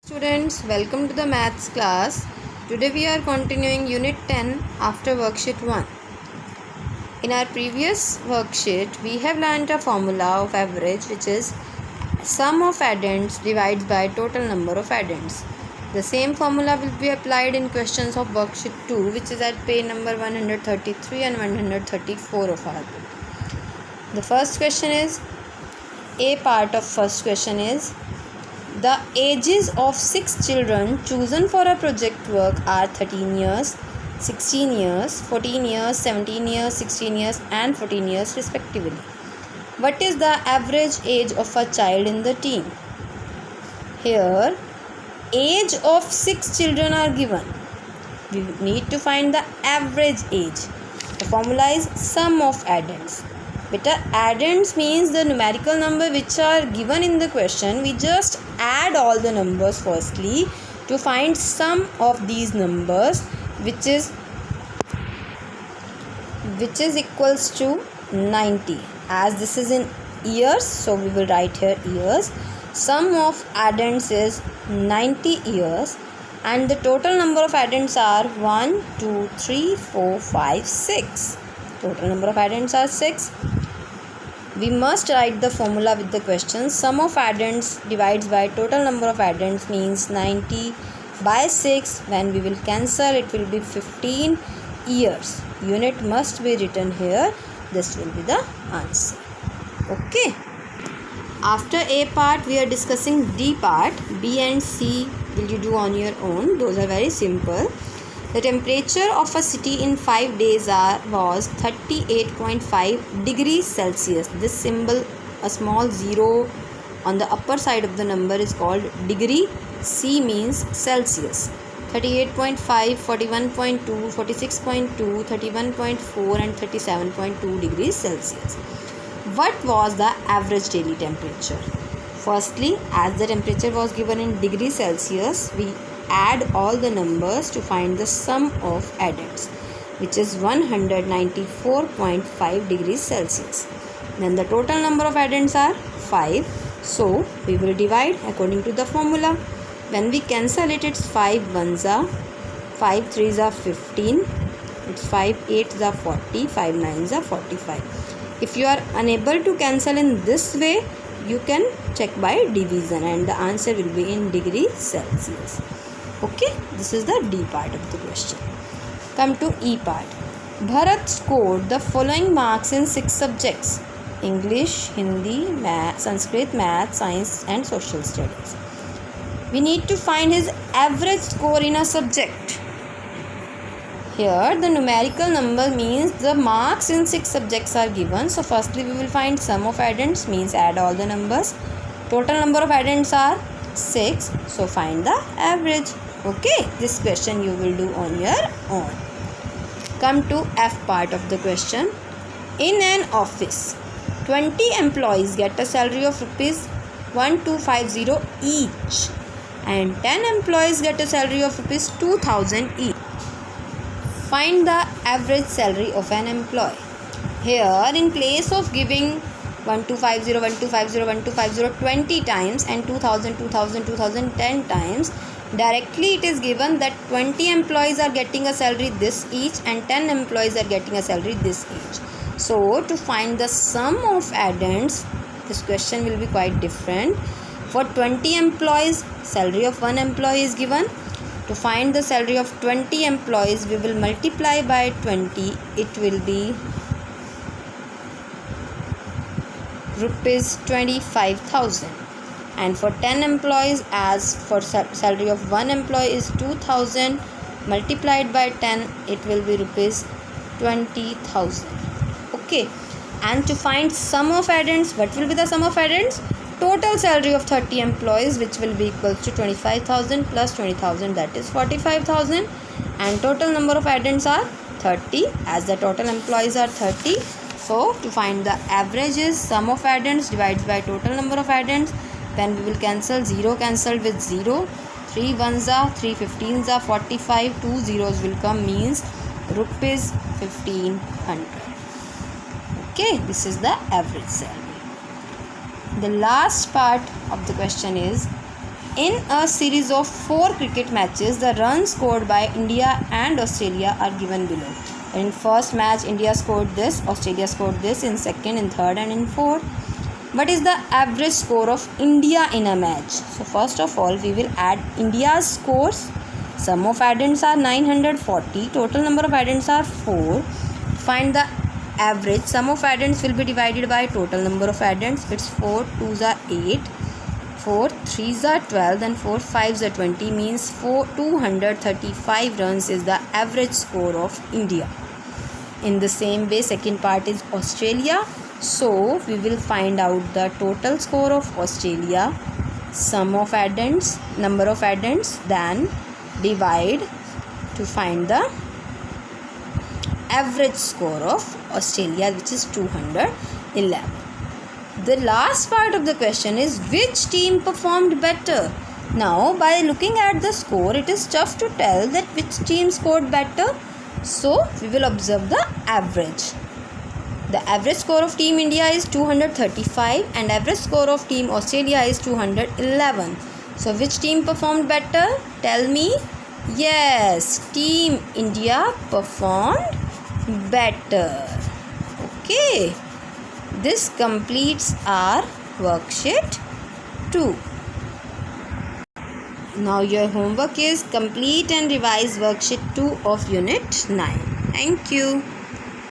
Students, welcome to the maths class. Today we are continuing unit 10 after worksheet 1. In our previous worksheet, we have learned a formula of average, which is sum of addends divided by total number of addends. The same formula will be applied in questions of worksheet 2, which is at page number 133 and 134 of our book. The first question is, A part of first question is, the ages of 6 children chosen for a project work are 13 years, 16 years, 14 years, 17 years, 16 years and 14 years respectively. What is the average age of a child in the team? Here, age of 6 children are given. We need to find the average age. The formula is sum of addends. Beta, addends means the numerical number which are given in the question. We just add all the numbers firstly to find sum of these numbers, which is equals to 90. As this is in years, so we will write here years. Sum of addends is 90 years and the total number of addends are 1, 2, 3, 4, 5, 6. Total number of addends are 6. We must write the formula with the question. Sum of addends divides by total number of addends means 90 by 6. When we will cancel, it will be 15 years. Unit must be written here. This will be the answer. Okay. After A part, we are discussing D part. B and C will you do on your own. Those are very simple. The temperature of a city in 5 days was 38.5 degrees Celsius. This symbol, a small 0 on the upper side of the number, is called degree. C means Celsius. 38.5, 41.2, 46.2, 31.4 and 37.2 degrees Celsius. What was the average daily temperature? Firstly, as the temperature was given in degrees Celsius, we add all the numbers to find the sum of addends, which is 194.5 degrees Celsius. Then the total number of addends are 5. So we will divide according to the formula. When we cancel it, it's 5 ones are 5 3s are 15. It's 5 8s are 40. 5 9s are 45. If you are unable to cancel in this way, you can check by division and the answer will be in degrees Celsius. Okay, this is the D part of the question. Come to E part. Bharat scored the following marks in 6 subjects: English, Hindi, Math, Sanskrit, Math, Science and Social Studies. We need to find his average score in a subject. Here the numerical number means the marks in 6 subjects are given. So firstly we will find sum of addends, means add all the numbers. Total number of addends are 6. So find the average. Okay, this question you will do on your own. Come to F part of the question. In an office, 20 employees get a salary of rupees 1250 each and 10 employees get a salary of rupees 2000 each. Find the average salary of an employee. Here, in place of giving 1250, 1250, 1250 20 times and 2000, 2000, 2010 times, directly it is given that 20 employees are getting a salary this each and 10 employees are getting a salary this each. So, to find the sum of addends, this question will be quite different. For 20 employees, salary of one employee is given. To find the salary of 20 employees, we will multiply by 20. It will be rupees 25,000. And for 10 employees, as for salary of one employee is 2,000, multiplied by 10, it will be rupees 20,000. Okay. And to find sum of addends, what will be the sum of addends? Total salary of 30 employees, which will be equal to 25,000 plus 20,000, that is 45,000. And total number of addends are 30, as the total employees are 30. So to find the average is sum of addends divided by total number of addends. Then we will cancel 0 cancelled with 0. 3 ones are 3 15s are 45. 2 zeros will come, means rupees 1500. Okay, this is the average salary. The last part of the question is In a series of 4 cricket matches, the runs scored by India and Australia are given below. In first match, India scored this, Australia scored this, in second, in third and in fourth. What is the average score of India in a match? So first of all, we will add India's scores. Sum of addends are 940. Total number of addends are 4. Find the average. Sum of addends will be divided by total number of addends. It's 4 2s are 8. 4 3s are 12 and 4 5s are 20, means 235 runs is the average score of India. In the same way, second part is Australia. So we will find out the total score of Australia, sum of addends, number of addends, then divide to find the average score of Australia, which is 211. The last part of the question is which team performed better. Now by looking at the score, it is tough to tell that which team scored better. So we will observe the average. The average score of Team India is 235 and average score of Team Australia is 211. So which team performed better? Tell me. Yes, Team India performed better. Okay. This completes our worksheet 2. Now your homework is complete and revise worksheet 2 of unit 9. Thank you.